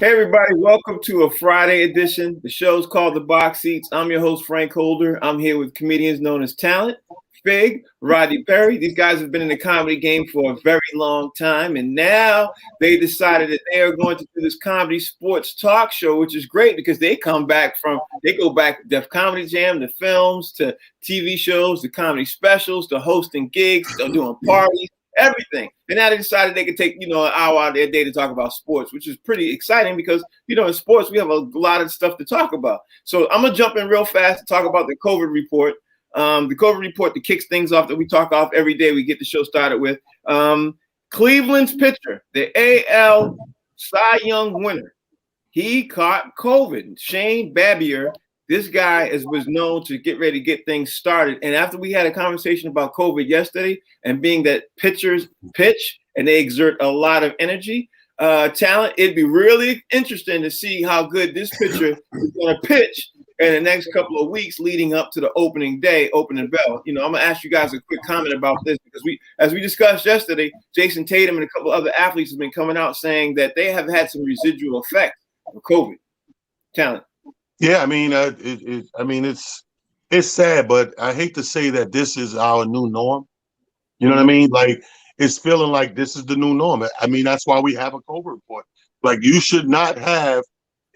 Hey everybody, welcome to a Friday edition. The show's called The Box Seats. I'm your host, Frank Holder. I'm here with comedians known as Talent, Fig, Rodney Perry. These guys have been in the comedy game for a very long time, and now they decided that they are going to do this comedy sports talk show, which is great because they go back to Def Comedy Jam, to films, to TV shows, to comedy specials, to hosting gigs, to doing parties. Everything. And now they decided they could take, an hour out of their day to talk about sports, which is pretty exciting because, in sports, we have a lot of stuff to talk about. So I'm going to jump in real fast to talk about the COVID report. The COVID report that kicks things off that we talk off every day. We get the show started with Cleveland's pitcher, the AL Cy Young winner. He caught COVID. Shane Babbier. This guy was known to get ready to get things started. And after we had a conversation about COVID yesterday and being that pitchers pitch and they exert a lot of energy, talent, it'd be really interesting to see how good this pitcher is going to pitch in the next couple of weeks leading up to the opening bell. I'm going to ask you guys a quick comment about this because as we discussed yesterday, Jason Tatum and a couple other athletes have been coming out saying that they have had some residual effect of COVID. Talent. Yeah, it's sad, but I hate to say that this is our new norm. You know what I mean? Like, it's feeling like this is the new norm. I mean, that's why we have a COVID report. Like, you should not have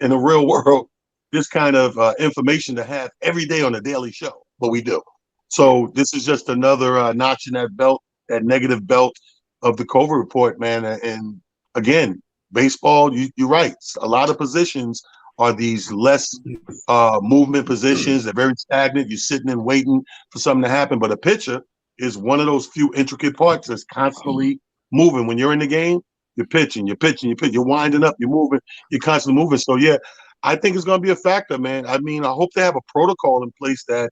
in the real world this kind of information to have every day on a daily show, but we do. So this is just another notch in that belt, that negative belt of the COVID report, man. And again, baseball, you're right. A lot of positions are these less movement positions. They're very stagnant. You're sitting and waiting for something to happen. But a pitcher is one of those few intricate parts that's constantly moving. When you're in the game, you're pitching. You're winding up, you're moving, you're constantly moving. So, yeah, I think it's going to be a factor, man. I mean, I hope they have a protocol in place that,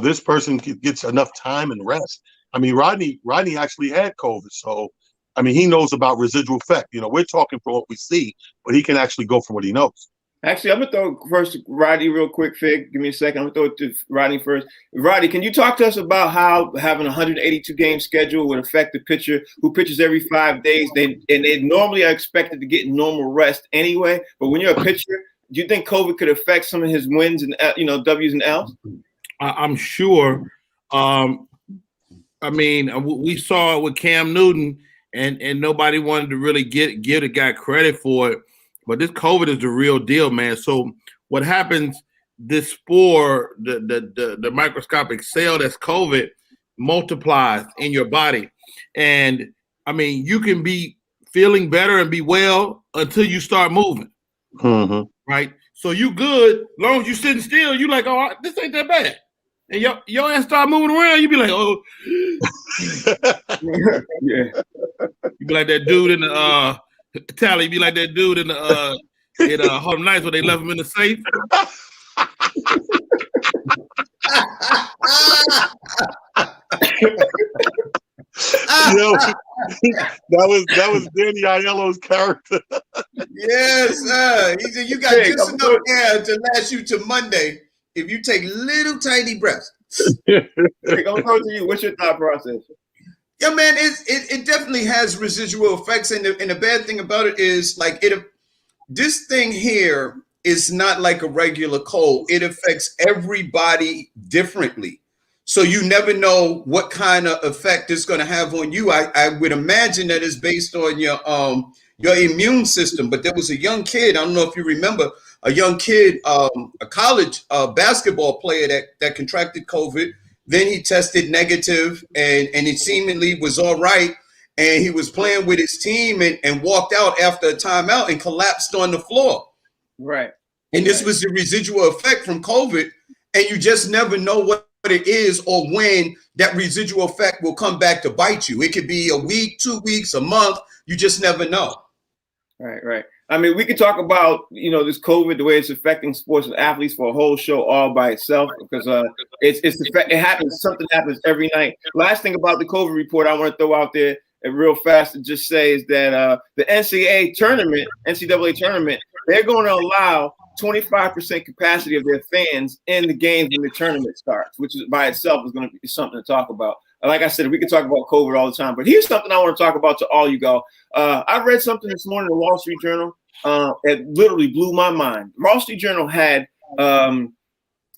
this person gets enough time and rest. I mean, Rodney actually had COVID, so I mean, he knows about residual effect. We're talking from what we see, but he can actually go from what he knows. Actually, I'm going to throw first Rodney real quick, Fig. Give me a second. I'm going to throw it to Rodney first. Rodney, can you talk to us about how having a 182-game schedule would affect the pitcher who pitches every 5 days? They normally are expected to get normal rest anyway. But when you're a pitcher, do you think COVID could affect some of his wins and, W's and L's? I'm sure. We saw it with Cam Newton. And nobody wanted to really give the guy credit for it. But this COVID is the real deal, man. So what happens, this spore, the microscopic cell that's COVID multiplies in your body. And, you can be feeling better and be well until you start moving, right? So you good. As long as you're sitting still, you like, oh, this ain't that bad. And your ass start moving around, you be like, oh. Yeah. You be like that dude in the Tally. You be like that dude in the Harlem Nights where they left him in the safe. That was Danny Aiello's character. Yes, he said you got just enough air to last you to Monday if you take little tiny breaths. I'm going to you. What's your thought process? Yeah, man, it definitely has residual effects, and the bad thing about it is this thing here is not like a regular cold. It affects everybody differently, so you never know what kind of effect it's going to have on you. I would imagine that it's based on your immune system. But there was a young kid, I don't know if you remember, a young kid, a college basketball player that contracted COVID. Then he tested negative and it seemingly was all right. And he was playing with his team and walked out after a timeout and collapsed on the floor. Right. And this was the residual effect from COVID. And you just never know what it is or when that residual effect will come back to bite you. It could be a week, 2 weeks, a month. You just never know. Right. We could talk about, this COVID, the way it's affecting sports and athletes for a whole show all by itself, because something happens every night. Last thing about the COVID report I want to throw out there real fast and just say is that the NCAA tournament, they're going to allow 25% capacity of their fans in the games when the tournament starts, which is by itself is going to be something to talk about. Like I said, we can talk about COVID all the time, but here's something I want to talk about to all you go. I read something this morning in the Wall Street Journal. It literally blew my mind. The Wall Street Journal had, and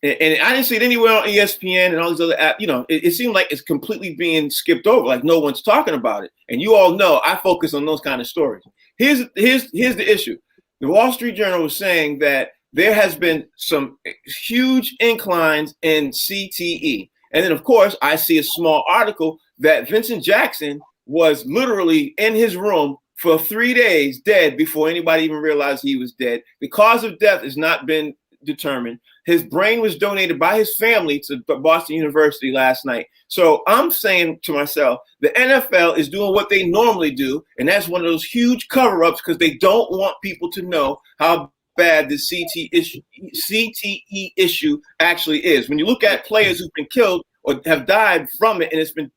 I didn't see it anywhere on ESPN and all these other apps. You know, it seemed like it's completely being skipped over, like no one's talking about it. And you all know I focus on those kind of stories. Here's the issue. The Wall Street Journal was saying that there has been some huge inclines in CTE. And then, of course, I see a small article that Vincent Jackson was literally in his room for 3 days dead before anybody even realized he was dead. The cause of death has not been determined. His brain was donated by his family to Boston University last night. So I'm saying to myself, the NFL is doing what they normally do, and that's one of those huge cover-ups because they don't want people to know how bad the CTE issue actually is. When you look at players who've been killed or have died from it, and it's been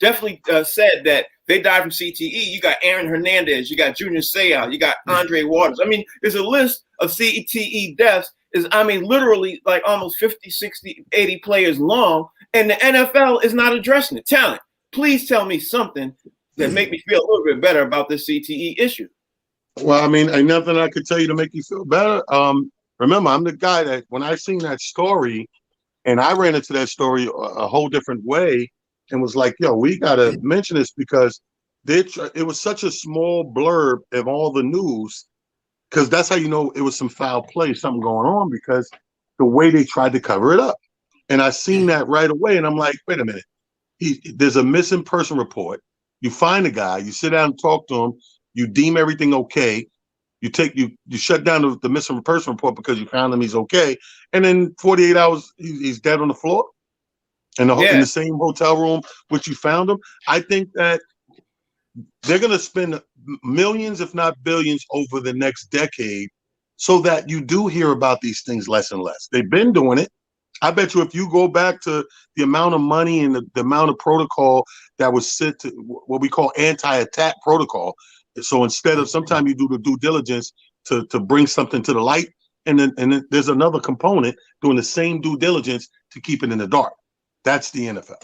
definitely said that they died from CTE. You got Aaron Hernandez, you got Junior Seau, you got Andre Waters. I mean, there's a list of CTE deaths literally like almost 50, 60, 80 players long, and the NFL is not addressing it. Talent, please tell me something that make me feel a little bit better about this CTE issue. Well, I mean, ain't nothing I could tell you to make you feel better. Remember, I'm the guy that when I seen that story, and I ran into that story a whole different way, and was like, yo, we got to mention this because it was such a small blurb of all the news, because that's how you know it was some foul play, something going on, because the way they tried to cover it up. And I seen that right away, and I'm like, wait a minute. There's a missing person report. You find the guy, you sit down and talk to him, you deem everything okay. You shut down the missing person report because you found him, he's okay. And then 48 hours, he's dead on the floor in the same hotel room which you found him. I think that they're going to spend millions, if not billions, over the next decade so that you do hear about these things less and less. They've been doing it. I bet you if you go back to the amount of money and the amount of protocol that was set to what we call anti-attack protocol. So instead of sometimes you do the due diligence to bring something to the light, and then there's another component doing the same due diligence to keep it in the dark. That's the NFL.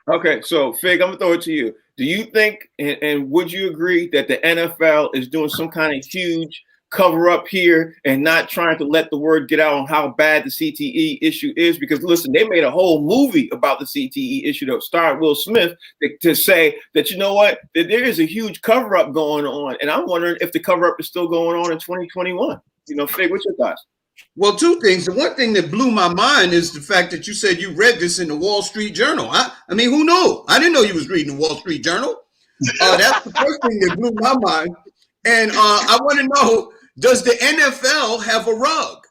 Okay, so Fig, I'm gonna throw it to you. Do you think and would you agree that the NFL is doing some kind of huge cover up here and not trying to let the word get out on how bad the CTE issue is? Because listen, they made a whole movie about the CTE issue that starred Will Smith to say that, you know what, that there is a huge cover up going on. And I'm wondering if the cover up is still going on in 2021. You know, Fig, what's your thoughts? Well, two things. The one thing that blew my mind is the fact that you said you read this in the Wall Street Journal. I mean, who knew? I didn't know you was reading the Wall Street Journal. That's the first thing that blew my mind. And I want to know, does the NFL have a rug?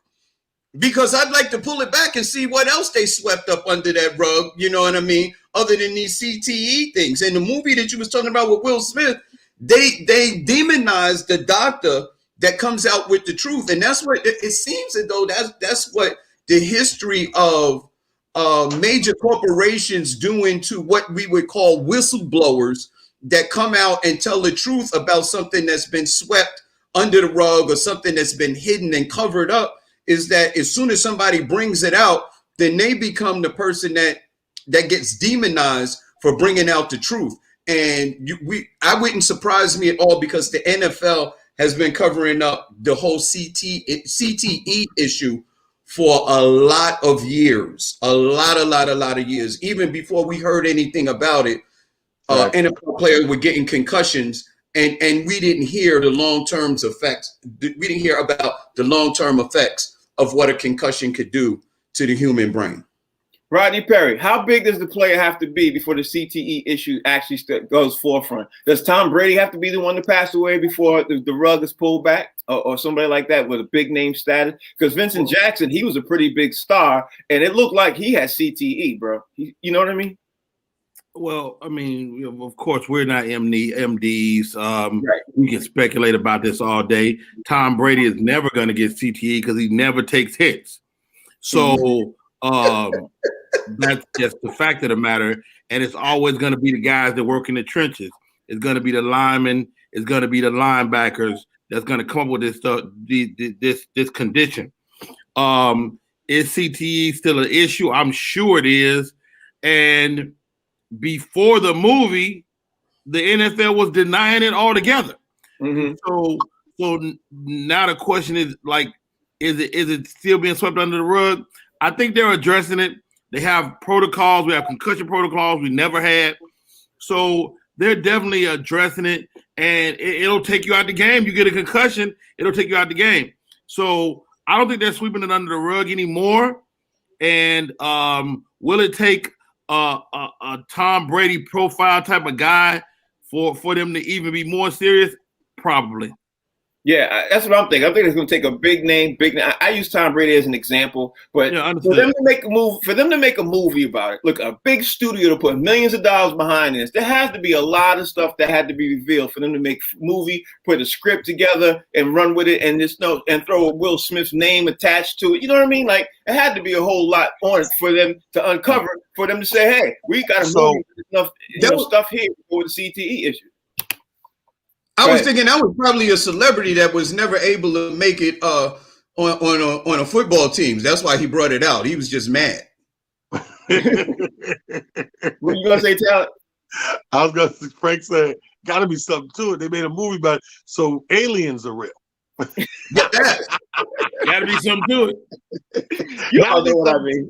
Because I'd like to pull it back and see what else they swept up under that rug, you know what I mean, other than these CTE things. And the movie that you was talking about with Will Smith, they demonized the doctor that comes out with the truth. And that's what it seems as though that's what the history of major corporations doing to what we would call whistleblowers that come out and tell the truth about something that's been swept under the rug or something that's been hidden and covered up, is that as soon as somebody brings it out, then they become the person that gets demonized for bringing out the truth. And I wouldn't surprise me at all, because the NFL has been covering up the whole CTE issue for a lot of years, a lot of years, even before we heard anything about it. Right. NFL players were getting concussions, and we didn't hear the long-term effects. We didn't hear about the long-term effects of what a concussion could do to the human brain. Rodney Perry, how big does the player have to be before the CTE issue actually goes forefront? Does Tom Brady have to be the one to pass away before the rug is pulled back, or somebody like that with a big name status? Because Vincent Jackson, he was a pretty big star, and it looked like he had CTE, bro. You know what I mean? Well, I mean, of course, we're not MDs. Right. We can speculate about this all day. Tom Brady is never going to get CTE because he never takes hits. So that's just the fact of the matter. And it's always going to be the guys that work in the trenches. It's going to be the linemen. It's going to be the linebackers that's going to come up with this this condition. Is CTE still an issue? I'm sure it is. And before the movie, the NFL was denying it altogether. Mm-hmm. So now the question is like, is it still being swept under the rug? I think they're addressing it. They have protocols. We have concussion protocols we never had. So they're definitely addressing it, and it'll take you out the game. You get a concussion, it'll take you out the game. So I don't think they're sweeping it under the rug anymore. And will it take a Tom Brady profile type of guy for them to even be more serious? Probably. Yeah, that's what I'm thinking. I'm thinking it's going to take a big name. I use Tom Brady as an example, but for them to make a movie about it, look, a big studio to put millions of dollars behind this. There has to be a lot of stuff that had to be revealed for them to make a movie, put a script together, and run with it, and throw a Will Smith's name attached to it. You know what I mean? Like it had to be a whole lot on it for them to uncover, for them to say, "Hey, we got a movie with enough stuff here for the CTE issue." I was thinking that was probably a celebrity that was never able to make it on a football team. That's why he brought it out. He was just mad. What you gonna say, Talent? I was gonna say, Frank said, gotta be something to it. They made a movie about it. So aliens are real. Gotta be something to it. You all know what I mean.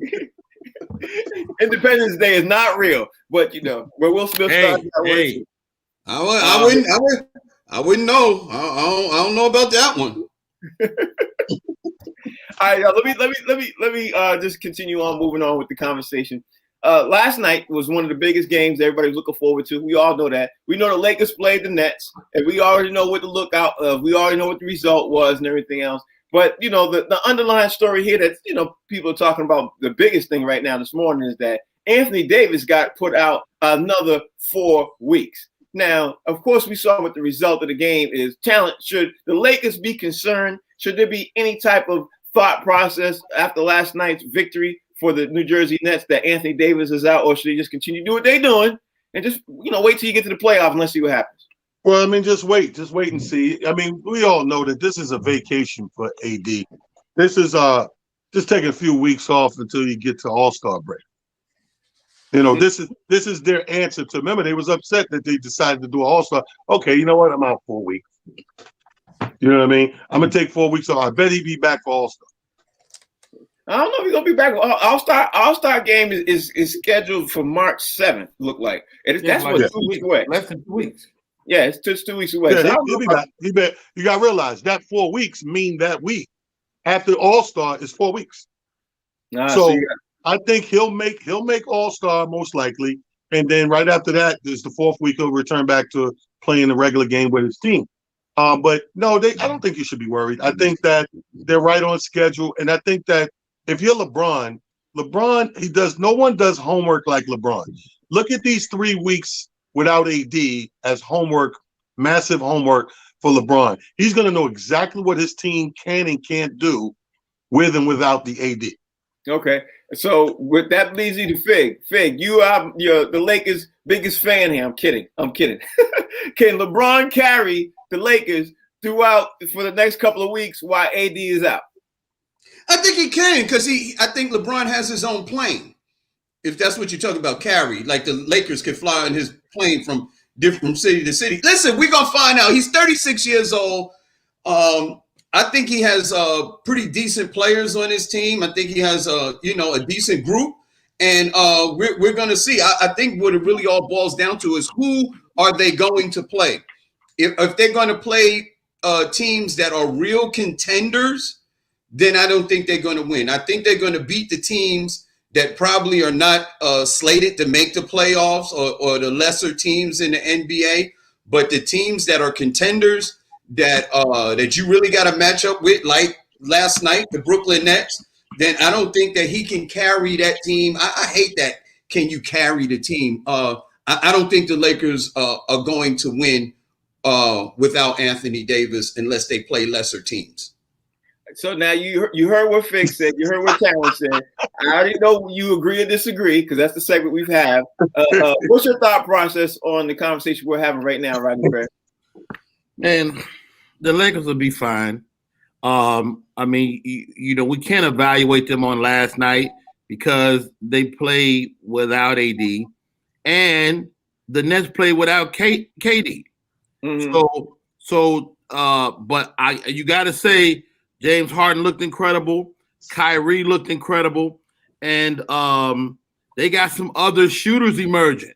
Independence Day is not real, but where Will Smith started. I wouldn't know. I don't know about that one. All right, let me just continue on, moving on with the conversation. Last night was one of the biggest games everybody was looking forward to. We all know that. We know the Lakers played the Nets, and we already know what to look out of. We already know what the result was and everything else. But the underlying story here that people are talking about, the biggest thing right now this morning is that Anthony Davis got put out another 4 weeks. Now, of course, we saw what the result of the game is. Talent, should the Lakers be concerned? Should there be any type of thought process after last night's victory for the New Jersey Nets that Anthony Davis is out, or should they just continue to do what they're doing and just, wait till you get to the playoffs and let's see what happens? Well, I mean, just wait and see. I mean, we all know that this is a vacation for AD. This is just taking a few weeks off until you get to All-Star break. This is their answer to. Remember, they was upset that they decided to do an All-Star. Okay, you know what? I'm out 4 weeks. You know what I mean? I'm gonna take 4 weeks off. I bet he'd be back for All-Star. I don't know if he's gonna be back. All-Star game is scheduled for March 7th. Look like that's 2 weeks away. Less than 2 weeks. Yeah, it's just 2 weeks away. Yeah, he'll be back. You got to realize that 4 weeks mean that week. After All-Star is 4 weeks. I think he'll make All-Star most likely, and then right after that is the 4th week he'll return back to playing the regular game with his team. But no, I don't think you should be worried. I think that they're right on schedule, and I think that if you're LeBron, no one does homework like LeBron. Look at these 3 weeks without AD as homework, massive homework for LeBron. He's going to know exactly what his team can and can't do with and without the AD. Okay, so with that leads you to Fig. Fig, you're the Lakers' biggest fan here. I'm kidding. Can LeBron carry the Lakers throughout for the next couple of weeks while AD is out? I think he can because I think LeBron has his own plane. If that's what you're talking about, carry, like the Lakers can fly on his plane from different city to city. Listen, we're gonna find out. He's 36 years old. I think he has pretty decent players on his team. I think he has a decent group, and we're going to see. I think what it really all boils down to is who are they going to play? If they're going to play teams that are real contenders, then I don't think they're going to win. I think they're going to beat the teams that probably are not slated to make the playoffs or the lesser teams in the NBA. But the teams that are contenders that you really got to match up with, like last night, the Brooklyn Nets, then I don't think that he can carry that team. I hate that. Can you carry the team? I don't think the Lakers are going to win without Anthony Davis unless they play lesser teams. So now you heard what Fig said. You heard what Talent said. I already know you agree or disagree because that's the segment we've had. What's your thought process on the conversation we're having right now, Rodney Bear? Man, The Lakers will be fine. I mean, we can't evaluate them on last night because they played without AD, and the Nets played without KD. So, but you got to say James Harden looked incredible, Kyrie looked incredible, and they got some other shooters emerging.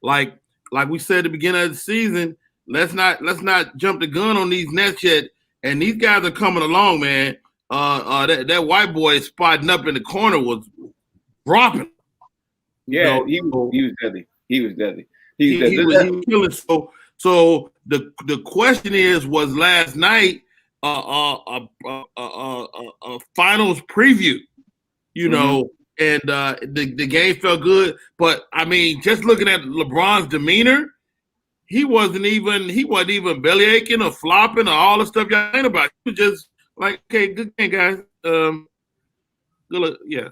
Like we said at the beginning of the season, let's not jump the gun on these Nets yet. And these guys are coming along, man. That white boy spotting up in the corner was dropping. Yeah, he was deadly. He was deadly. He was killing. So the question is, was last night a finals preview? And the game felt good. But I mean, just looking at LeBron's demeanor, he wasn't even belly aching or flopping or all the stuff y'all ain't about. He was just like, okay, good game, guys. Good luck. Yeah,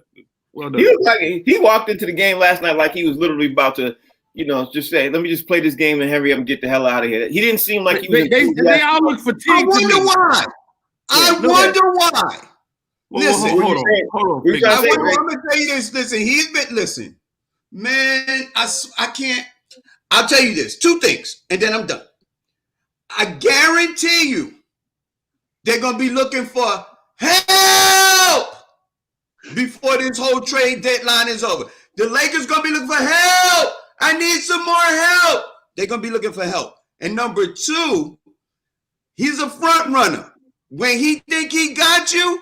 well done. He walked into the game last night like he was literally about to, just say, let me just play this game and hurry up and get the hell out of here. He didn't seem like he was. They all look fatigued. I wonder why. I wonder why. Listen, hold on. I'm gonna tell you this. Listen, man. I can't. I'll tell you this, 2 things, and then I'm done. I guarantee you they're going to be looking for help before this whole trade deadline is over. The Lakers going to be looking for help. I need some more help. They're going to be looking for help. And number 2, he's a front runner. When he think he got you,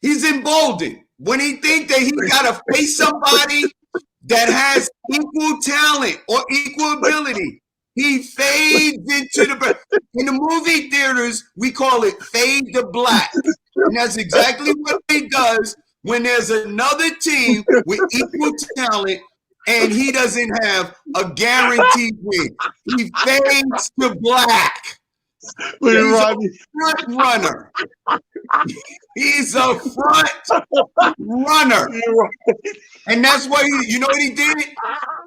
he's emboldened. When he think that he got to face somebody that has equal talent or equal ability, he fades into in the movie theaters, we call it fade to black. And that's exactly what he does when there's another team with equal talent and he doesn't have a guaranteed win. He fades to black. He's a front runner. He's a front runner. And that's why you know what he did?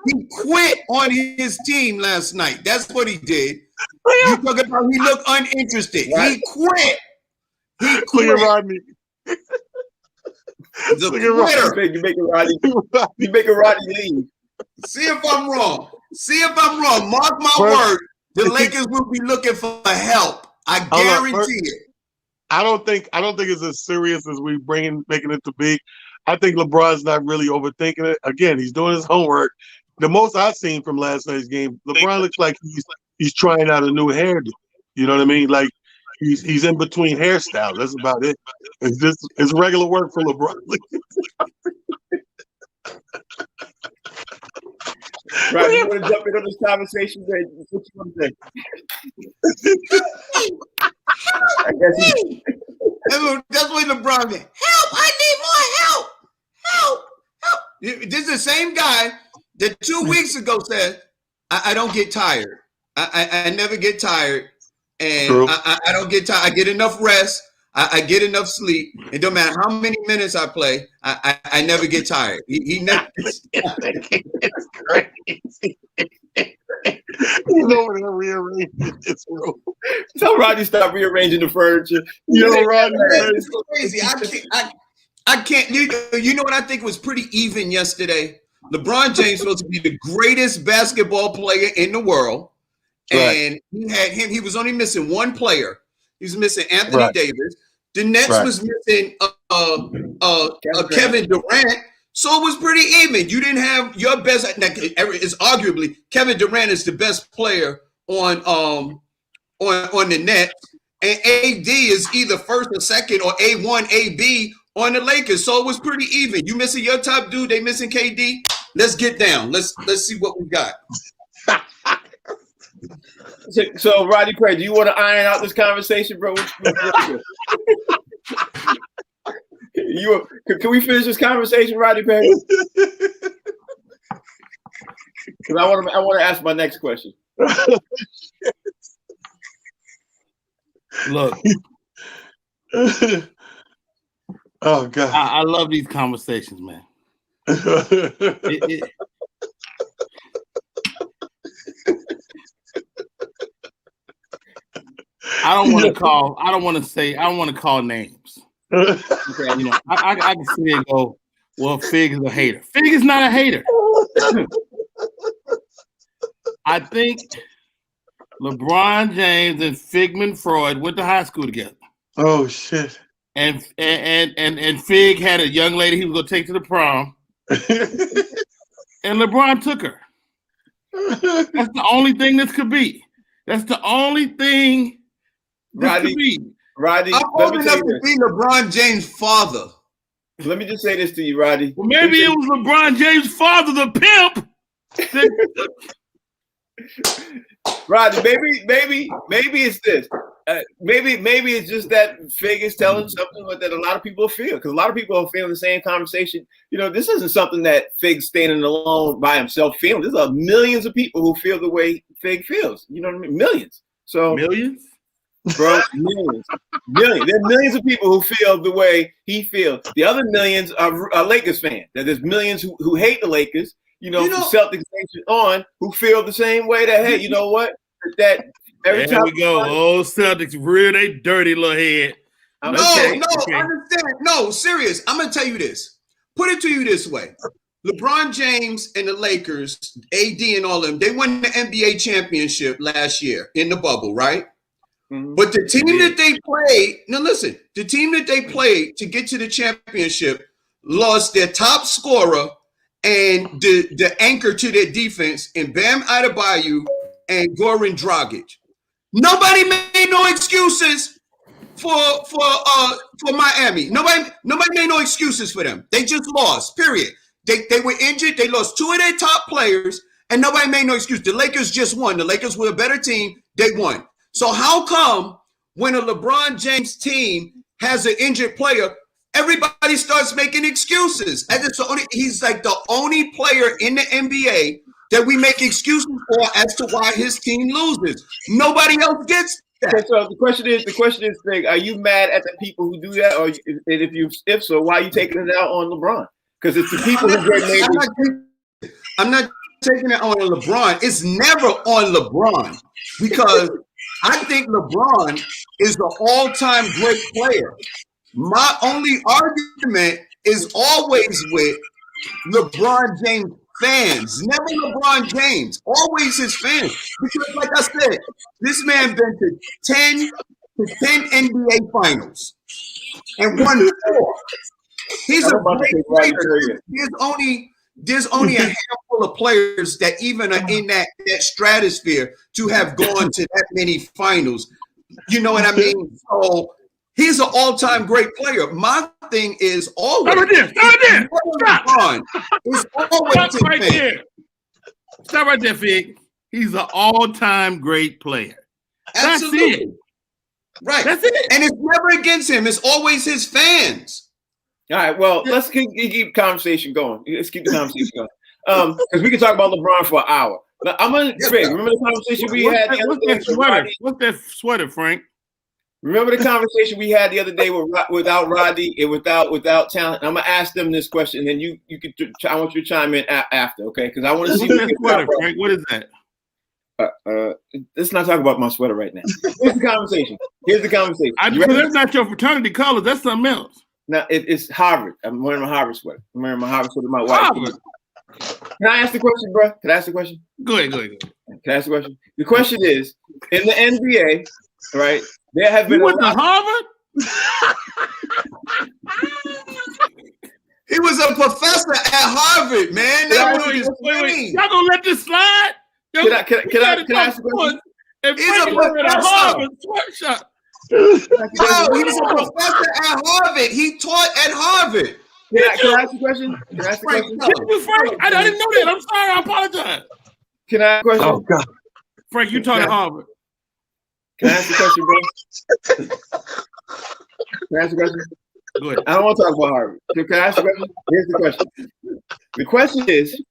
He quit on his team last night. That's what he did. You talk about he looked uninterested. Right. He quit. He quit. Rodney. The quitter. You make a Rodney leave. See if I'm wrong. Mark my word. The Lakers will be looking for help. I guarantee it. I don't think it's as serious as we making it to be. I think LeBron's not really overthinking it. Again, he's doing his homework. The most I've seen from last night's game, LeBron looks like he's trying out a new hairdo. You know what I mean? Like he's in between hairstyles. That's about it. It's regular work for LeBron. Right, you want to jump into this conversation? What you want to say? I guess that's what LeBron did. Help! I need more help! This is the same guy that 2 weeks ago said, I don't get tired. I never get tired. And I don't get tired. I get enough rest. I get enough sleep. It don't matter how many minutes I play. I never get tired. He never. It's crazy. You know what? Rearranging this room. Tell Rodney stop rearranging the furniture. Rodney, it's crazy. I can't. You know what I think was pretty even yesterday? LeBron James supposed to be the greatest basketball player in the world, and he had him. He was only missing one player. He was missing Anthony Davis. The Nets was missing Kevin Durant. So it was pretty even. You didn't have your best. It's arguably Kevin Durant is the best player on the Nets, and AD is either first or second or A1, AB on the Lakers. So it was pretty even. You missing your top dude, they missing KD. Let's get down. Let's see what we got. So Rodney Perry, do you want to iron out this conversation, bro? Can we finish this conversation, Rodney Perry? Because I want to ask my next question. Look. Oh God. I love these conversations, man. I don't want to call names. Okay. You know, I can see it go, well, Fig is a hater. Fig is not a hater. I think LeBron James and Figment Freud went to high school together. Oh shit. And Fig had a young lady he was gonna take to the prom. And LeBron took her. That's the only thing this could be. That's the only thing this could be. Roddy, I'm old enough to be LeBron James' father. Let me just say this to you, Roddy. Well, maybe it was LeBron James' father, the pimp. Roddy, maybe it's this. Maybe it's just that Fig is telling something that a lot of people feel, because a lot of people are feeling the same conversation. You know, this isn't something that Fig's standing alone by himself feeling. There's millions of people who feel the way Fig feels. You know what I mean? Millions. So millions, bro, millions. There are millions of people who feel the way he feels. The other millions are Lakers fans. There's millions who hate the Lakers. You know, from Celtics on, who feel the same way that, hey, you know what? That every time we go. Oh, Celtics rear they dirty little head. Understand. No, serious. I'm gonna tell you this. Put it to you this way. LeBron James and the Lakers, AD and all of them, they won the NBA championship last year in the bubble, right? Mm-hmm. But the team that they played, the team that they played to get to the championship lost their top scorer and the anchor to their defense in Bam Adebayo and Goran Dragic. Nobody made no excuses for Miami. Nobody made no excuses for them. They just lost, period. They were injured. They lost two of their top players, and nobody made no excuse. The Lakers just won. The Lakers were a better team. They won. So how come when a LeBron James team has an injured player, everybody starts making excuses? And he's like the only player in the NBA that we make excuses for as to why his team loses. Nobody else gets that. Okay, so the question is, Fig, are you mad at the people who do that, or if so, why are you taking it out on LeBron? Because it's the people who get made. I'm not taking it on LeBron. It's never on LeBron, because I think LeBron is the all-time great player. My only argument is always with LeBron James fans, never LeBron James, always his fans. Because like I said, this man been to 10 NBA finals and won 4. He's a great player. There's only a handful of players that even are in that stratosphere to have gone to that many finals. You know what I mean? So he's an all-time great player. My thing is always Stop right there. Stop right there, Fig. He's an all-time great player. Absolutely. That's it. Right. That's it. And it's never against him. It's always his fans. All right, well, let's keep the conversation going. Let's keep the conversation going. Because we can talk about LeBron for an hour. But I'm going to, Fig, remember the conversation we had the other day? What's that sweater, Frank? Remember the conversation we had the other day without Roddy and without Talent? I'm going to ask them this question, and then you can. I want you to chime in after, okay? Because I want to see that sweater, Frank. What is that? Let's not talk about my sweater right now. Here's the conversation. That's not your fraternity colors. That's something else. No, it's Harvard. I'm wearing my Harvard sweater. I'm wearing my Harvard sweater. My wife. Can I ask the question, bro? Can I ask the question? Go ahead. Can I ask the question? The question is, in the NBA, right? There have been. You went to Harvard? He was a professor at Harvard, man. Y'all gonna let this slide? Can I ask the question? He's a professor. Harvard sweatshop. No, he was a professor at Harvard. He taught at Harvard. Can I ask the question? Frank, I didn't know that. I'm sorry. I apologize. Can I ask the question? Oh, God. Frank, you taught at Harvard. Can I ask the question, bro? Can I ask the question? Go ahead. I don't want to talk about Harvard. Can I ask the question? Here's the question. The question is,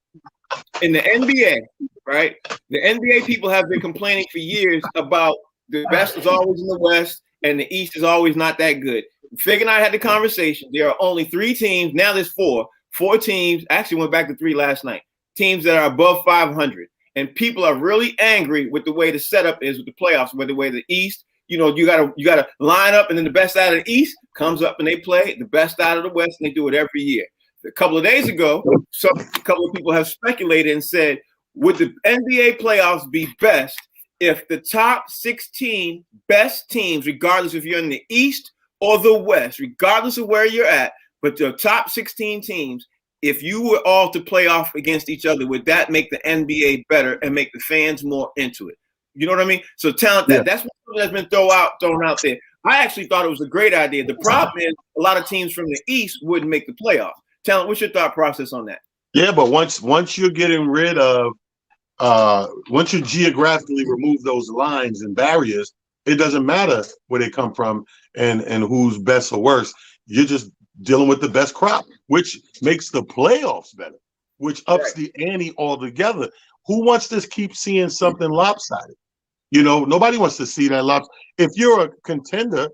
in the NBA, right? The NBA people have been complaining for years about the best is always in the West and the East is always not that good. Fig and I had the conversation. There are only 3 teams. Now there's 4. 4 teams. Actually went back to 3 last night. Teams that are above 500. And people are really angry with the way the setup is with the playoffs, with the way the East, you gotta line up, and then the best out of the East comes up and they play the best out of the West, and they do it every year. A couple of days ago, a couple of people have speculated and said, would the NBA playoffs be best if the top 16 best teams, regardless if you're in the East or the West, regardless of where you're at, but the top 16 teams, if you were all to play off against each other, would that make the NBA better and make the fans more into it? You know what I mean? So talent, that's something that's been thrown out there. I actually thought it was a great idea. The problem is a lot of teams from the East wouldn't make the playoffs. Talent, what's your thought process on that? Yeah, but once you're getting rid of once you geographically remove those lines and barriers, it doesn't matter where they come from and who's best or worse. You're just dealing with the best crop, which makes the playoffs better, which ups the ante altogether. Who wants to keep seeing something lopsided? You know, nobody wants to see that lopsided. If you're a contender,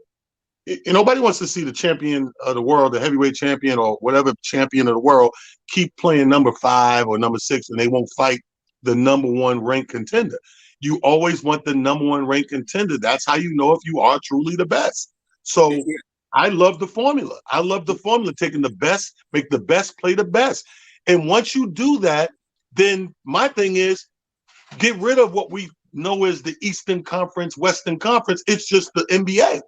nobody wants to see the champion of the world, the heavyweight champion or whatever champion of the world, keep playing number 5 or number 6, and they won't fight the number 1 ranked contender. You always want the number 1 ranked contender. That's how you know if you are truly the best. So I love the formula. I love the formula, taking the best, make the best play the best. And once you do that, then my thing is get rid of what we know as the Eastern Conference, Western Conference. It's just the NBA.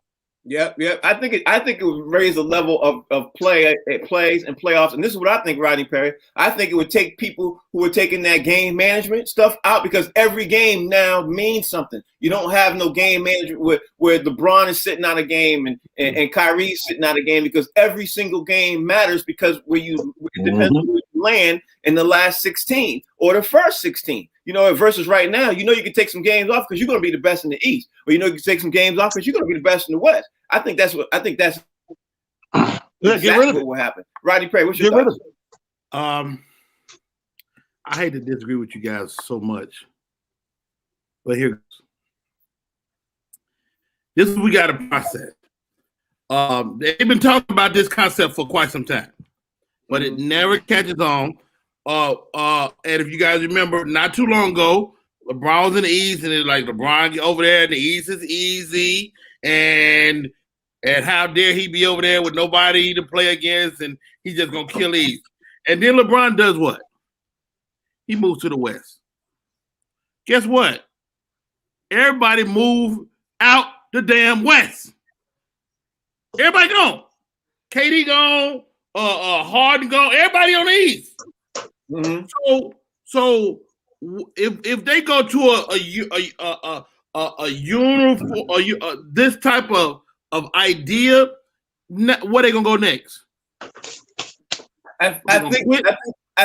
Yep. I think it would raise the level of plays and playoffs. And this is what I think, Rodney Perry. I think it would take people who are taking that game management stuff out, because every game now means something. You don't have no game management where LeBron is sitting out a game and Kyrie's sitting out a game, because every single game matters, because it depends on where you land in the last 16 or the first 16. You know, versus right now, you can take some games off because you're going to be the best in the East, or you can take some games off because you're going to be the best in the West. I think that's exactly what will happen. Rodney Perry, what's your thoughts? I hate to disagree with you guys so much, but here goes. This is what we got to process. They've been talking about this concept for quite some time, but it never catches on. And if you guys remember, not too long ago, LeBron was in the East, and it's like LeBron over there in the East is easy, and how dare he be over there with nobody to play against, and he's just gonna kill East. And then LeBron does what? He moves to the West. Guess what? Everybody moved out the damn West. Everybody gone. KD gone. Harden gone. Everybody on the East. Mm-hmm. So if they go to a uniform, this type of idea, where they gonna go next? I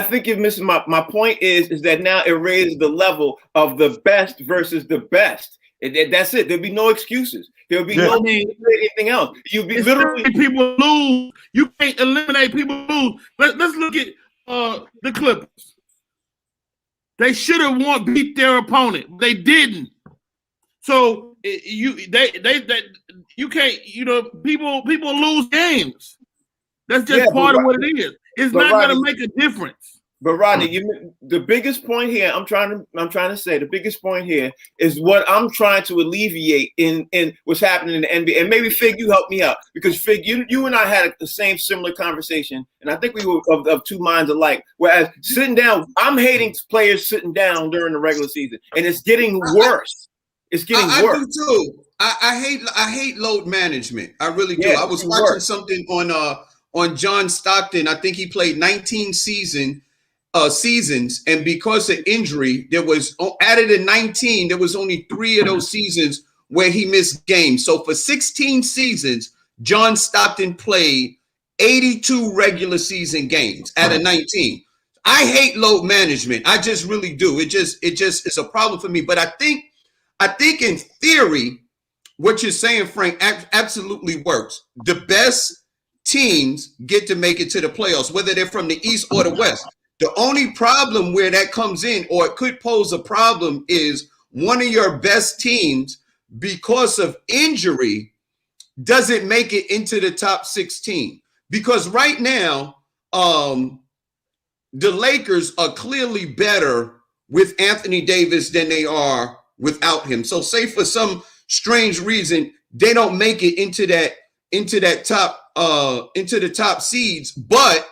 think you're missing my point. Is that now it raises the level of the best versus the best. That's it. There'll be no excuses. There'll be no anything else. You'll be literally people lose. You can't eliminate people lose. Let's look at the Clippers. They should have beat their opponent. They didn't. So you can't. People lose games. That's just part of what it is. It's not going to make a difference. But Rodney, the biggest point here, I'm trying to say, the biggest point here is what I'm trying to alleviate in what's happening in the NBA. And maybe Fig, you help me out, because Fig, you and I had the same similar conversation, and I think we were of two minds alike. Whereas sitting down, I'm hating players sitting down during the regular season, and it's getting worse. It's getting worse. I do too. I hate load management. I really do. I was watching something on John Stockton. I think he played 19 seasons, and because of injury, there was added in 19. There was only 3 of those seasons where he missed games. So for 16 seasons, John Stockton played 82 regular season games out of 19. I hate load management. I just really do. It just is a problem for me. But I think in theory, what you're saying, Frank, absolutely works. The best teams get to make it to the playoffs, whether they're from the East or the West. The only problem where that comes in, or it could pose a problem, is one of your best teams, because of injury, doesn't make it into the top 16. Because right now, the Lakers are clearly better with Anthony Davis than they are without him. So say for some strange reason they don't make it into the top seeds, but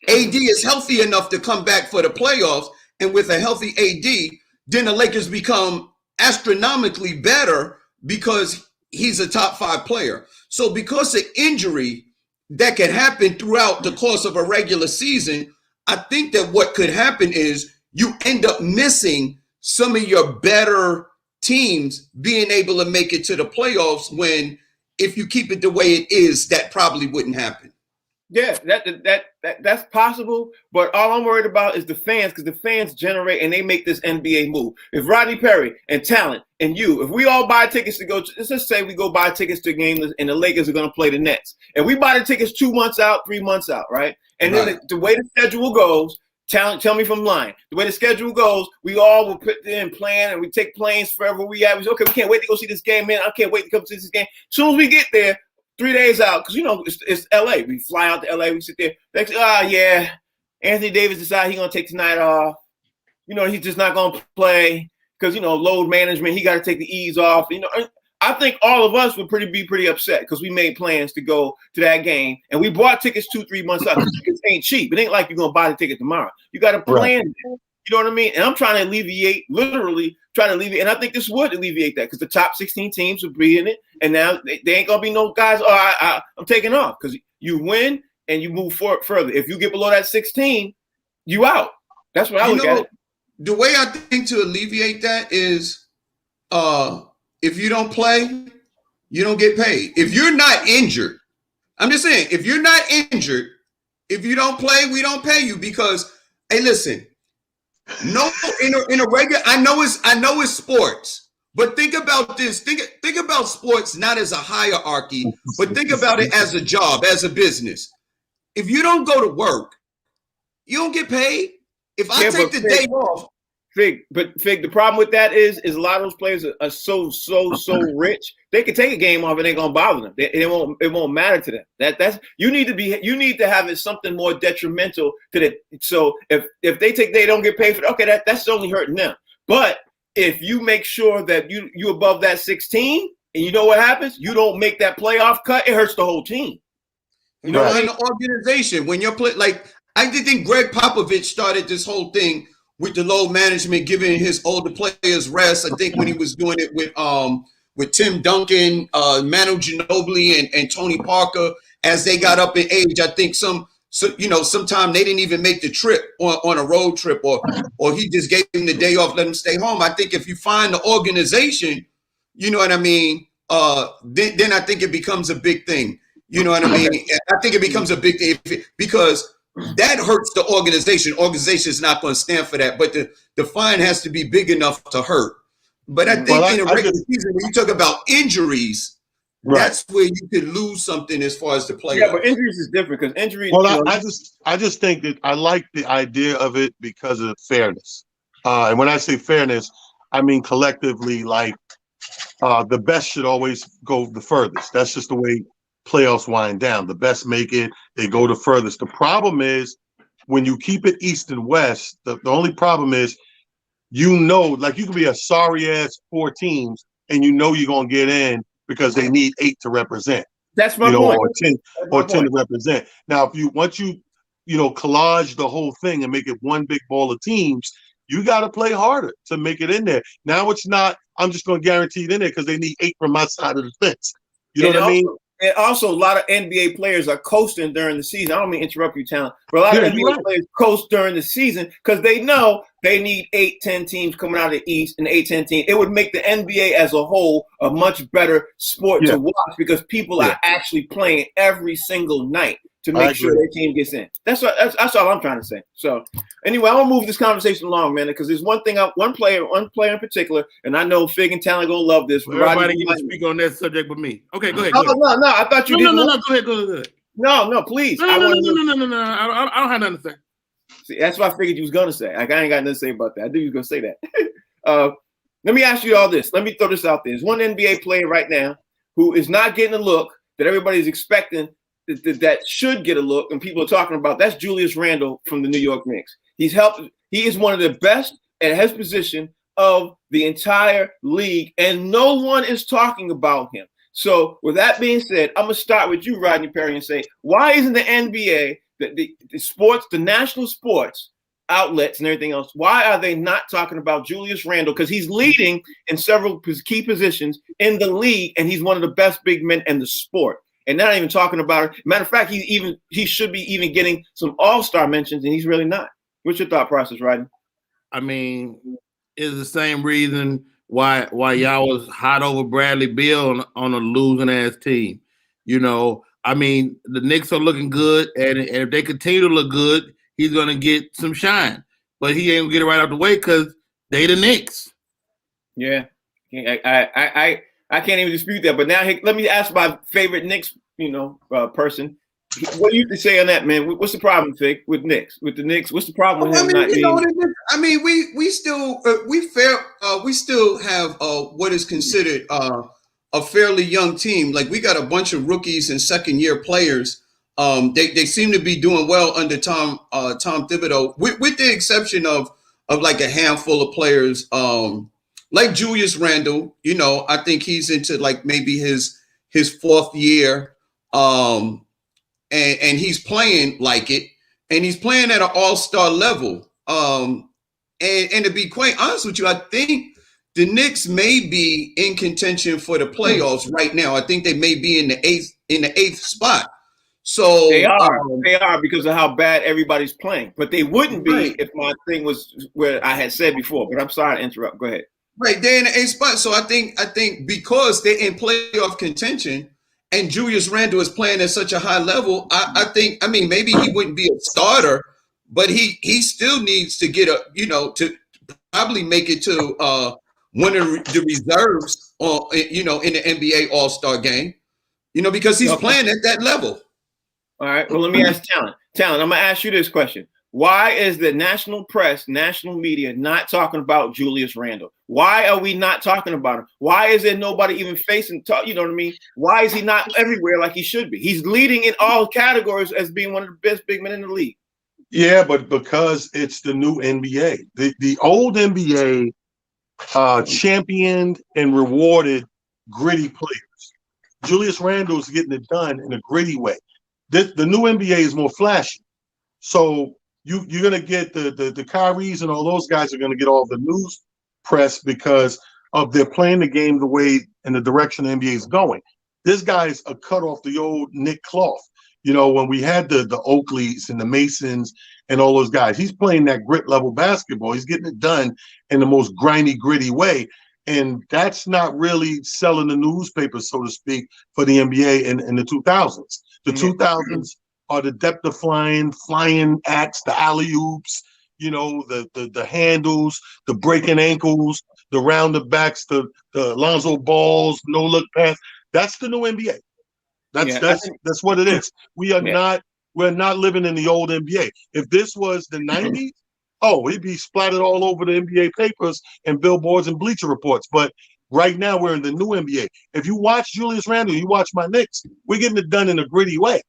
AD is healthy enough to come back for the playoffs, and with a healthy AD, then the Lakers become astronomically better because he's a top 5 player. So because of injury that can happen throughout the course of a regular season, I think that what could happen is you end up missing some of your better teams being able to make it to the playoffs, when if you keep it the way it is, that probably wouldn't happen. Yeah, that's possible, but all I'm worried about is the fans, because the fans generate and they make this NBA move. If Rodney Perry and Talent and you, if we all buy tickets to go, let's just say we go buy tickets to a game and the Lakers are going to play the Nets, and we buy the tickets 2 months out, 3 months out, right? And then the way the schedule goes, Talent, tell me if I'm lying. The way the schedule goes, we all will put in plan and we take planes forever we at. We say, okay, we can't wait to go see this game, man. I can't wait to come see this game. As soon as we get there, 3 days out, because it's LA. We fly out to LA, we sit there. They say, yeah, Anthony Davis decided he's gonna take tonight off. He's just not gonna play because load management. He got to take the E's off. I think all of us would be pretty upset because we made plans to go to that game and we bought tickets 2-3 months out. Tickets ain't cheap. It ain't like you're gonna buy the ticket tomorrow. You got to plan. Right. You know what I mean? And I'm trying to literally trying to alleviate. And I think this would alleviate that because the top 16 teams would be in it. And now they ain't going to be no guys, I'm taking off, because you win and you move forward further. If you get below that 16, you out. That's what I look at it. The way I think to alleviate that is if you don't play, you don't get paid. If you're not injured, I'm just saying, if you're not injured, if you don't play, we don't pay you because, hey, listen, no, in a regular, I know it's sports, but think about this. Think about sports not as a hierarchy, but think about it as a job, as a business. If you don't go to work, you don't get paid. If I take the day off. Fig, the problem with that is a lot of those players are so rich. They can take a game off and it ain't gonna bother them. It won't matter to them. That's you need to have it something more detrimental to the. So if they don't get paid for it, okay, that's only hurting them. But if you make sure that you above that 16, and you know what happens, you don't make that playoff cut, it hurts the whole team. In the organization, when you're like I did think Greg Popovich started this whole thing with the load management, giving his older players rest. I think when he was doing it with Tim Duncan, Manu Ginobili, and Tony Parker, as they got up in age, I think sometime they didn't even make the trip on a road trip, or he just gave them the day off, let them stay home. I think if you find the organization, you know what I mean, then I think it becomes a big thing. You know what I mean? I think it becomes a big thing because that hurts the organization. Organization is not going to stand for that, but the fine has to be big enough to hurt. But I think in a regular season, when you talk about injuries, that's where you could lose something as far as the playoffs. Yeah, but injuries is different because injuries. Well, I just think that I like the idea of it because of fairness. And when I say fairness, I mean collectively, like the best should always go the furthest. That's just the way playoffs wind down. The best make it, they go the furthest. The problem is when you keep it East and West, the only problem is, like you could be a sorry ass 4 teams and you're gonna get in because they need 8 to represent. That's my point. Or 10 to represent. Now, once you collage the whole thing and make it one big ball of teams, you got to play harder to make it in there. Now it's not, I'm just going to guarantee it in there because they need 8 from my side of the fence. You know what I mean? And also, a lot of NBA players are coasting during the season. I don't mean to interrupt you, Talent, but a lot of NBA players coast during the season because they know they need 8-10 teams coming out of the East and 8-10 teams. It would make the NBA as a whole a much better sport to watch because people are actually playing every single night to make sure their team gets in. That's all I'm trying to say. So anyway, I want to move this conversation along, man, because there's one player in particular, and I know Fig and Talent gonna love this. Everybody can speak on that subject with me. Okay, go ahead. No, I thought you didn't. No, go ahead. No, please. No. I don't have nothing to say. See, that's what I figured you was gonna say. Like, I ain't got nothing to say about that. I knew you was gonna say that. Let me ask you all this. Let me throw this out there. There's one NBA player right now who is not getting a look that everybody's expecting that should get a look, and people are talking about. That's Julius Randle from the New York Knicks. He is one of the best at his position of the entire league, and no one is talking about him. So with that being said, I'm gonna start with you, Rodney Perry, and say, why isn't the NBA, the sports, the national sports outlets and everything else, why are they not talking about Julius Randle? Because he's leading in several key positions in the league, and he's one of the best big men in the sport. And not even talking about it. Matter of fact, he should be even getting some all-star mentions, and he's really not. What's your thought process, Rodney? I mean, it's the same reason why y'all was hot over Bradley Beal on a losing ass team. You know, I mean, the Knicks are looking good, and if they continue to look good, he's gonna get some shine. But he ain't gonna get it right out the way because they the Knicks. Yeah, I can't even dispute that. But now, let me ask my favorite Knicks, person. What do you say on that, man? What's the problem, Fig, with Knicks? With the Knicks, what's the problem with him not being? I mean, we still have what is considered a fairly young team. Like, we got a bunch of rookies and second year players. They seem to be doing well under Tom Thibodeau, with the exception of like a handful of players, like Julius Randle. You know, I think he's into like maybe his fourth year. And he's playing like it, and he's playing at an all-star level. And to be quite honest with you, I think the Knicks may be in contention for the playoffs right now. I think they may be in the eighth spot. So they are because of how bad everybody's playing. But they wouldn't be if my thing was where I had said before. But I'm sorry to interrupt. Go ahead. Right, they're in the eighth spot. So I think because they're in playoff contention, and Julius Randle is playing at such a high level, I mean, maybe he wouldn't be a starter, but he still needs to get to probably make it to one of the reserves, in the NBA All-Star game, because he's playing at that level. All right. Well, let me ask Talent. I'm going to ask you this question. Why is the national press, national media not talking about Julius Randle? Why are we not talking about him? Why is there nobody even facing talk? You know what I mean? Why is he not everywhere like he should be? He's leading in all categories as being one of the best big men in the league. Yeah, but because it's the new NBA. The old NBA championed and rewarded gritty players. Julius Randle's getting it done in a gritty way. The new NBA is more flashy. So you're gonna get the Kyries and all those guys are gonna get all the news press because of they're playing the game the way and the direction the NBA is going. This guy's a cut off the old Nick Cloth. When we had the Oakleys and the Masons and all those guys, he's playing that grit level basketball. He's getting it done in the most grimy, gritty way. And that's not really selling the newspaper, so to speak, for the NBA in the 2000s. The 2000s are the depth of flying acts, the alley-oops, the handles, the breaking ankles, the roundabacks, the Lonzo balls, no-look pass. That's the new NBA. That's what it is. We're not living in the old NBA. If this was the 90s, it'd be splattered all over the NBA papers and billboards and Bleacher Reports. But right now we're in the new NBA. If you watch Julius Randle, you watch my Knicks, we're getting it done in a gritty way.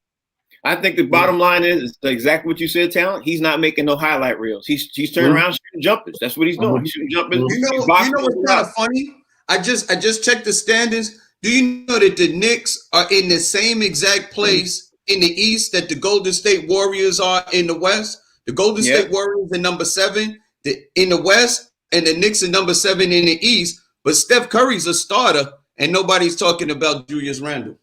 I think the bottom line is exactly what you said, Talent. He's not making no highlight reels. He's turning around shooting jumpers. That's what he's doing. He's shooting jumpers. You know what's kind of funny? I just checked the standings. Do you know that the Knicks are in the same exact place in the East that the Golden State Warriors are in the West? The Golden State Warriors are number 7 in the West, and the Knicks are number 7 in the East. But Steph Curry's a starter, and nobody's talking about Julius Randle.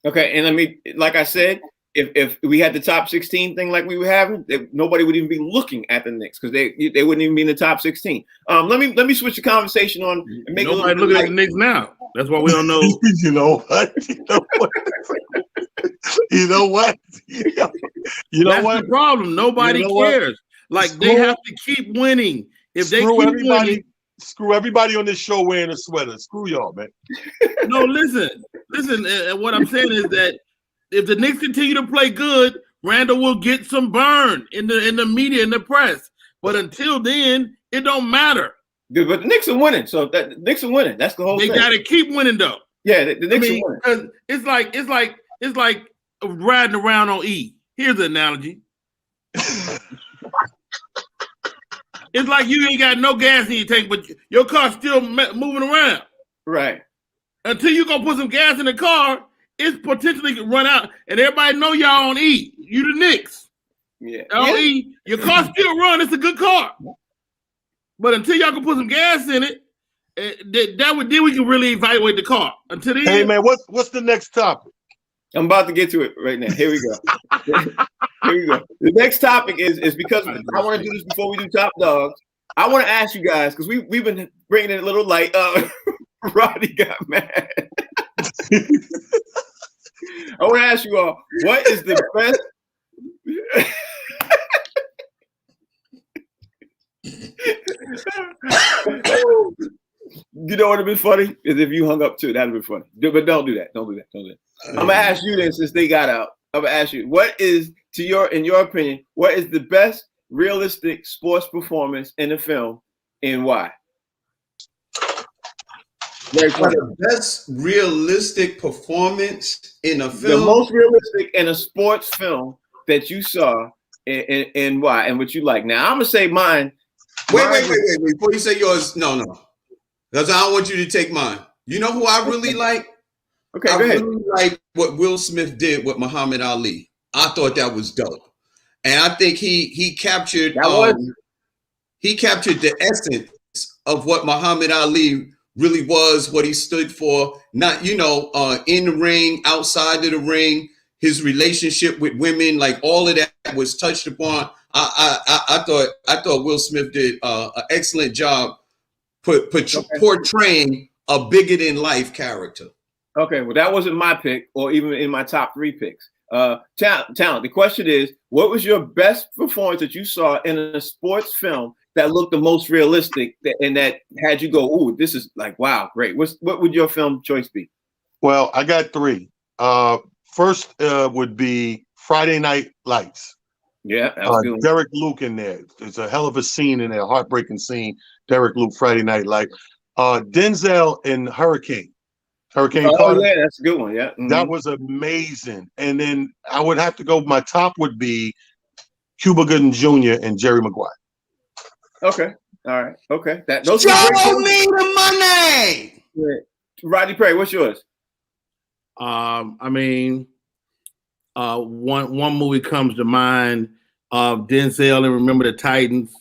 Okay, and like I said, if we had the top 16 thing like we were having, nobody would even be looking at the Knicks because they wouldn't even be in the top 16. Let me switch the conversation on and make nobody looking at the Knicks now. That's why we don't know. You know what? You know what? That's the problem. Nobody cares. Like they have to keep winning. If they keep winning, screw everybody on this show wearing a sweater. Screw y'all, man. No, listen. And what I'm saying is that if the Knicks continue to play good, Randle will get some burn in the media and the press. But until then, it don't matter. But the Knicks are winning, so the Knicks are winning. That's the whole thing. They got to keep winning, though. Yeah, the Knicks are winning. Because it's like riding around on E. Here's the analogy. It's like you ain't got no gas in your tank, but your car's still moving around. Right. Until you go put some gas in the car, it's potentially could run out. And everybody know y'all on E. You the Knicks. Yeah. On E, your car still run. It's a good car. But until y'all can put some gas in it, then we can really evaluate the car. Until then, Hey man, what's the next topic? I'm about to get to it right now. Here we go. Here we go. The next topic is because I want to do this before we do top dogs. I want to ask you guys because we've been bringing it a little light. Roddy got mad. I want to ask you all, what is the best? You know what would have been funny is if you hung up too. That'd have been funny. But don't do that. Don't do that. Don't do that. I'm gonna ask you then, since they got out. I'm gonna ask you, what is, in your opinion, what is the best realistic sports performance in a film, and why? The best realistic performance in a film. The most realistic in a sports film that you saw, and why, and what you like. Now I'm gonna say mine. Wait. Before you say yours, no. Because I don't want you to take mine. You know who I really like? Okay, I go ahead. really like what Will Smith did with Muhammad Ali. I thought that was dope. And I think he captured he captured the essence of what Muhammad Ali really was, what he stood for, not, in the ring, outside of the ring, his relationship with women, like all of that was touched upon. I thought Will Smith did an excellent job portraying a bigger than life character. Okay, well, that wasn't my pick, or even in my top 3 picks. Talent. The question is, what was your best performance that you saw in a sports film that looked the most realistic, and that had you go, "Ooh, this is like, wow, great"? What would your film choice be? Well, I got 3. First would be Friday Night Lights. Yeah, that was good. Derek Luke in there. There's a hell of a scene in there, heartbreaking scene. Derek Luke, Friday Night Lights. Denzel in Hurricane Carter. Yeah, that's a good one. Yeah, That was amazing. And then I would have to go. My top would be Cuba Gooding Jr. and Jerry Maguire. Okay, all right, okay. Those Show me the money. Yeah. Rodney Perry, what's yours? One movie comes to mind of Denzel and Remember the Titans.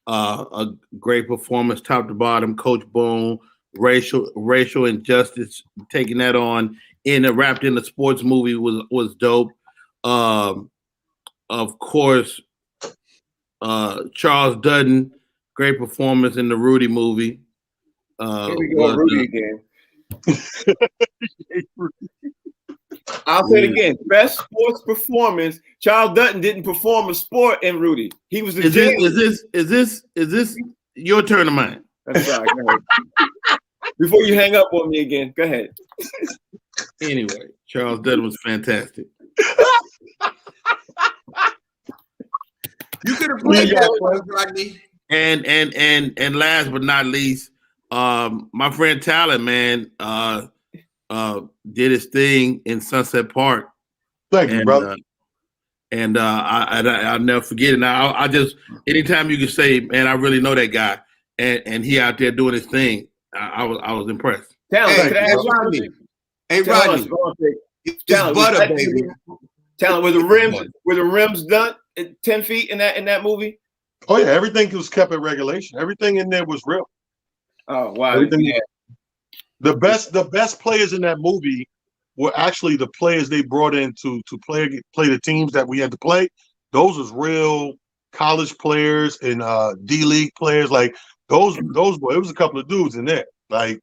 A great performance, top to bottom. Coach Boone, racial injustice, taking that on wrapped in the sports movie was dope. Of course, Charles Dutton, great performance in the Rudy movie. Here we go, Rudy again. I'll say it again. Best sports performance. Charles Dutton didn't perform a sport in Rudy. He was the Is this your turn of mine? That's right. Go ahead. Before you hang up on me again, go ahead. Anyway, Charles Dutton was fantastic. You could have played that one, Rodney. And last but not least, my friend Talent, man, did his thing in Sunset Park. Thank you, brother. I'll never forget it. Now, I just, anytime you can say, man, I really know that guy, and he out there doing his thing, I was impressed. Talent, Rodney. Hey, Rodney. Talent, butter, baby. Talent, were the rims done at 10 feet in that movie? Oh yeah, everything was kept at regulation. Everything in there was real. Oh wow! Yeah. The best players in that movie were actually the players they brought in to play the teams that we had to play. Those was real college players and D League players. Like those were, it was a couple of dudes in there, like,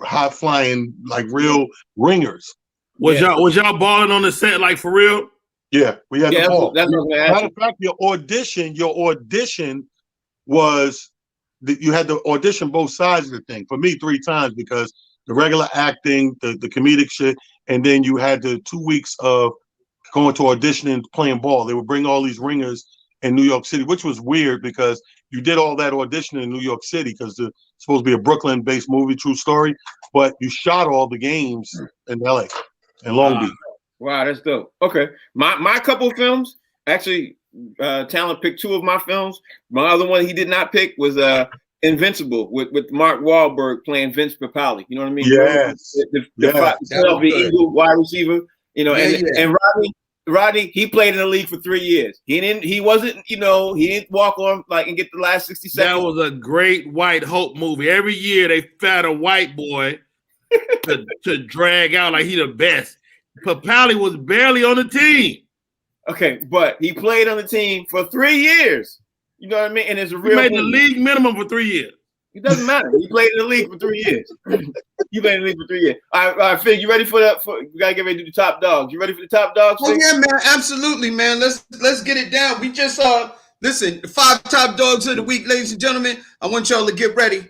high flying, like real ringers. Was y'all balling on the set, like for real? Yeah, we had the ball. That's what I'm Matter of fact, your audition was that you had to audition both sides of the thing. For me, 3 times, because the regular acting, the comedic shit, and then you had the 2 weeks of going to audition and playing ball. They would bring all these ringers in New York City, which was weird because you did all that audition in New York City because it's supposed to be a Brooklyn-based movie, true story, but you shot all the games in LA and Long Beach. Wow, that's dope. Okay, my couple films, actually, Talent picked two of my films. My other one he did not pick was Invincible with Mark Wahlberg playing Vince Papale. You know what I mean? Yes. The Eagle wide receiver. You know, and Rodney, he played in the league for 3 years. He didn't walk on like and get the last 60 seconds. That was a great White Hope movie. Every year they found a white boy to drag out like he the best. Papale was barely on the team. Okay, but he played on the team for 3 years. You know what I mean? And it's a real. He made the league minimum for 3 years. It doesn't matter. He played in the league for 3 years. You played in the league for 3 years. All right, Fig, you ready for that? We gotta get ready to do the top dogs. You ready for the top dogs? Oh yeah, man, absolutely, man. Let's get it down. We just listen, the 5 top dogs of the week, ladies and gentlemen. I want y'all to get ready.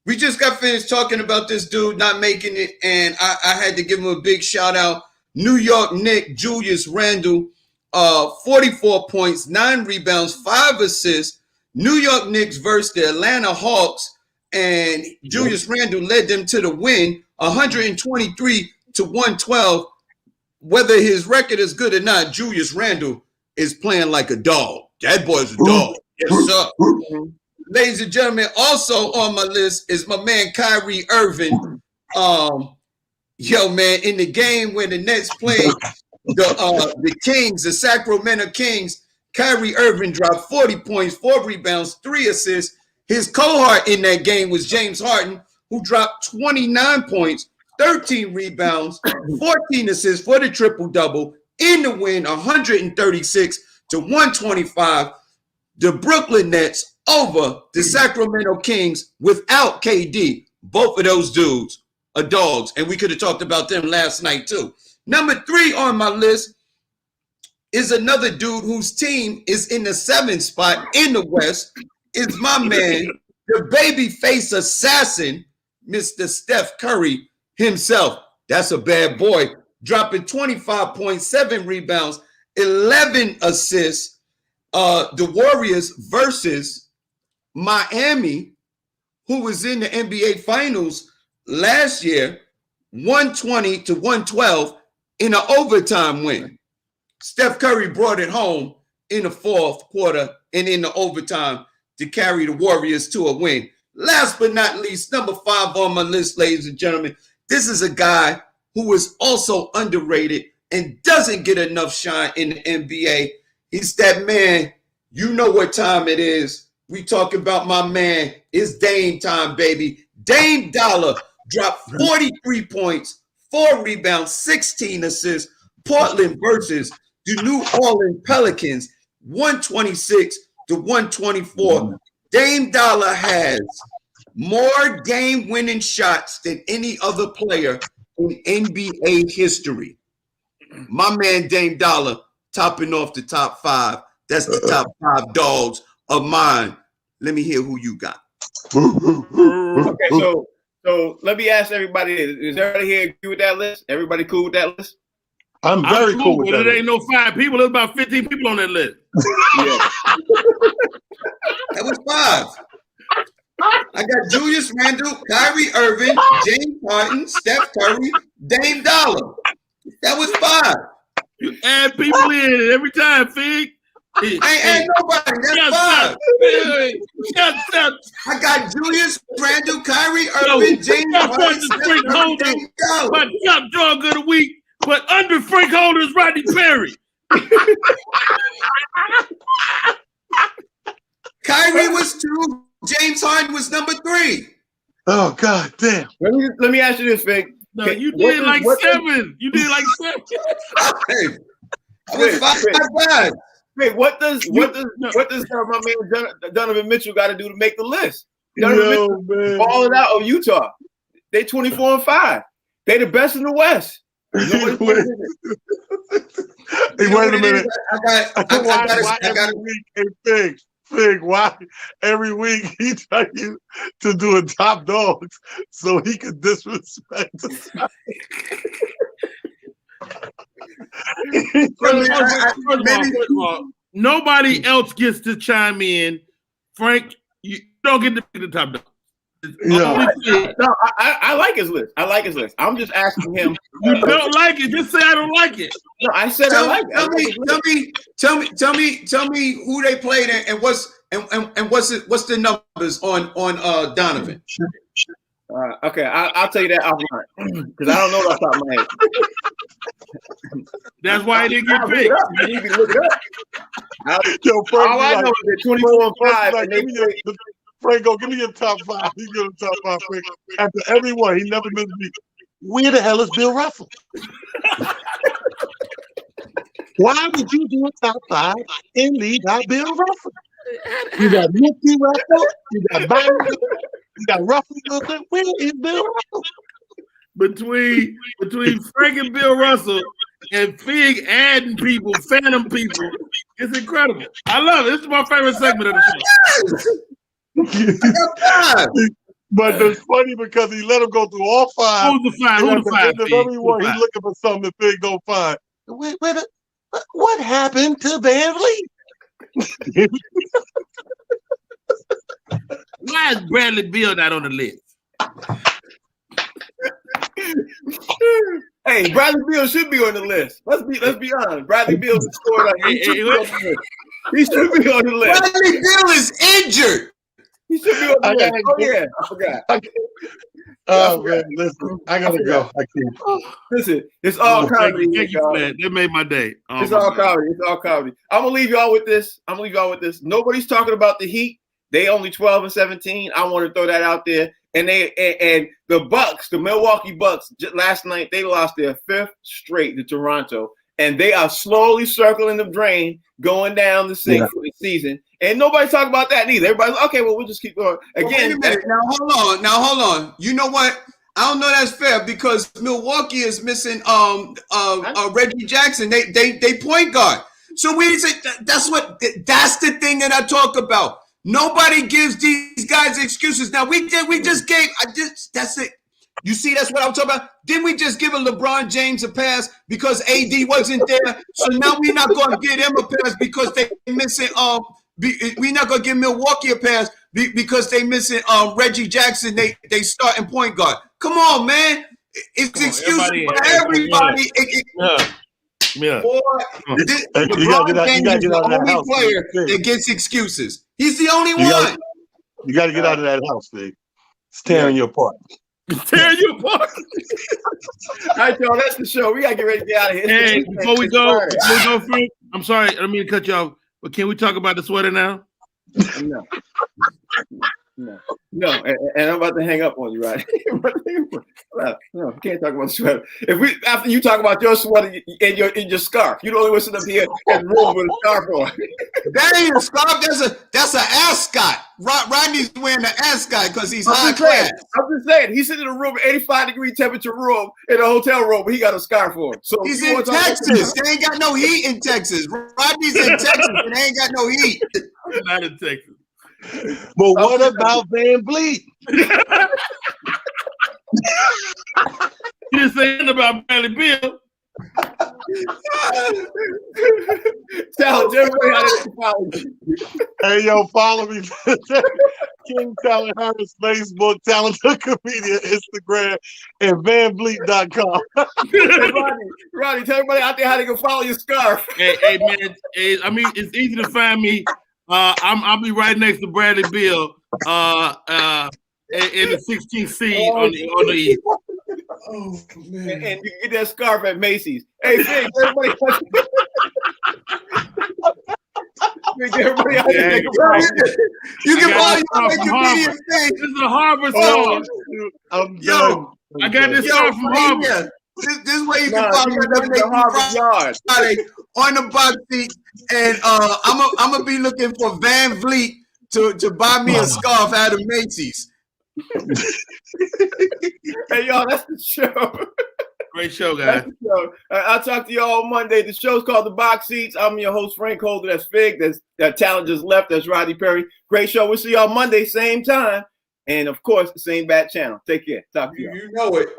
We just got finished talking about this dude not making it, and I had to give him a big shout out. New York Knicks Julius Randle, 44 points, 9 rebounds, 5 assists. New York Knicks versus the Atlanta Hawks, and Julius Randle led them to the win, 123-112. Whether his record is good or not, Julius Randle is playing like a dog. That boy's a dog. Yes, sir. Ladies and gentlemen, also on my list is my man Kyrie Irving. Yo, man, in the game when the Nets played the Kings, the Sacramento Kings, Kyrie Irving dropped 40 points, 4 rebounds, 3 assists. His cohort in that game was James Harden, who dropped 29 points, 13 rebounds, 14 assists for the triple-double in the win, 136-125. The Brooklyn Nets over the Sacramento Kings without KD. Both of those dudes are dogs, and we could have talked about them last night too. Number 3 on my list is another dude whose team is in the 7th spot in the West. Is my man, the babyface assassin, Mr. Steph Curry himself. That's a bad boy. Dropping 25.7 rebounds, 11 assists. The Warriors versus Miami, who was in the NBA Finals last year, 120-112 in an overtime win. Steph Curry brought it home in the 4th quarter and in the overtime to carry the Warriors to a win. Last but not least, number 5 on my list, ladies and gentlemen, this is a guy who is also underrated and doesn't get enough shine in the NBA. He's that man. You know what time it is. We talking about my man. It's Dame time, baby. Dame Dollar dropped 43 points, 4 rebounds, 16 assists. Portland versus the New Orleans Pelicans, 126-124. Dame Dollar has more game-winning shots than any other player in NBA history. My man Dame Dollar topping off the top 5. That's the top 5 dogs of mine. Let me hear who you got. Okay, so let me ask everybody: is everybody here agree with that list? Everybody cool with that list? I'm very cool with that. There ain't no 5 people. There's about 15 people on that list. Yeah. That was 5. I got Julius Randle, Kyrie Irving, James Harden, Steph Curry, Dame Dollar. That was 5. You add people in every time, Fig. Ain't nobody. That's 5. I got Julius Randle, Kyrie Irving, James Harden, Steph Curry, Dame Dollar. My top dog of the week, but under Frank Holder is Rodney Perry. Kyrie was 2. James Harden was number 3. Oh, God damn. Let me ask you this, Vic. No, you did like 7. You did like 7. Hey, I was 5. Wait, what does my man Donovan Mitchell got to do to make the list? Donovan Mitchell balling out of Utah. They 24-5. They the best in the West. Wait a minute. I got a week. Hey, Fig, why every week he tell you to do a top dogs so he could disrespect us? Nobody else gets to chime in. Frank, you don't get to pick the top dog. Yeah. No, I like his list. I like his list. I'm just asking him. You don't like it? Just say I don't like it. No, I said I like it. Tell me who they played and what's the numbers on Donovan. Okay, I'll tell you that offline because I don't know off the top of my head. That's why he didn't get picked. You need to look it up. Yo, Frank, All I know is that 24 and 5. like, Franco, give me your top 5. He's gonna top 5, Frank. After every one, he never missed me. Where the hell is Bill Russell? Why would you do a top 5 and leave out Bill Russell? You got Mickey Russell, you got Byron, you got Russell Wilson. Where is Bill Russell? Between Frank and Bill Russell and Fig adding people, phantom people, it's incredible. I love it. This is my favorite segment of the show. But it's funny because he let him go through all 5. Who's the 5? At the end of everyone, he's looking for something that Fig don't find. What happened to Van Vliet? Why is Bradley Beal not on the list? Hey, Bradley Beal should be on the list. Let's be honest. Bradley Beal scored like he should be on the list. He should be on the list. Bradley Beal is injured. He should be on the list. Oh yeah, I forgot. Oh man, listen, I gotta go. I can't. Listen, it's all comedy. Thank you for that. That made my day. It's all comedy. It's all comedy. I'm gonna leave y'all with this. Nobody's talking about the Heat. They only 12 and 17. I want to throw that out there. And the Bucks, the Milwaukee Bucks, last night they lost their 5th straight to Toronto, and they are slowly circling the drain, going down the sink for the season. And nobody's talking about that neither. Everybody's okay. Well, we'll just keep going again. Now hold on. You know what? I don't know that's fair because Milwaukee is missing Reggie Jackson. They point guard. So we say that's the thing that I talk about. Nobody gives these guys excuses. Now that's it. You see, that's what I'm talking about. Didn't we just give a LeBron James a pass because AD wasn't there? So now we're not going to give them a pass because they missing. We're not going to give Milwaukee a pass because they missing Reggie Jackson. They starting point guard. Come on, man. It's excuses for everybody. Yeah. Boy, LeBron James is the only player that gets excuses. He's the only one. You got to get out of that house, Big. It's tearing you apart. Tearing you apart. All right, y'all. That's the show. We got to get ready to get out of here. Hey, before we go, Frank, I'm sorry. I don't mean to cut you off, but can we talk about the sweater now? No, and I'm about to hang up on you, right? No, we can't talk about sweater. After you talk about your sweater and your scarf, you don't want to sit up here and roll with a scarf on. That ain't a scarf. That's an ascot. Rodney's wearing an ascot because he's high class. I'm just saying, he's sitting in a room, 85-degree temperature room in a hotel room, but he got a scarf on. So he's in Texas. They ain't got no heat in Texas. Rodney's in Texas and they ain't got no heat. Not in Texas. But what about Van Vliet? You didn't say anything about Bradley Beal. Tell everybody how to follow you. Hey, yo, follow me. King Talent Harris, Facebook, Talented Comedian, Instagram, and VanVleet.com. Rodney, tell everybody out there how they can follow your scarf. Hey, man. I mean, it's easy to find me. I'll be right next to Bradley Beal in the 16th seed on the East. Oh man! And you can get that scarf at Macy's. Hey, Fig, everybody. Everybody out there. You can buy your comedian thing. This is a Harvard song. I'm done. I got this song from Harvard. This is where you can find the Harvard Yard on the box seat, and I'm gonna be looking for Van Vliet to buy me a scarf out of Macy's. Hey y'all, that's the show. Great show, guys. I'll talk to y'all on Monday. The show's called The Box Seats. I'm your host, Frank Holder. That's Fig. That talent just left. That's Rodney Perry. Great show. We'll see y'all Monday, same time. And of course, the same bat channel. Take care. Talk to you. You know it.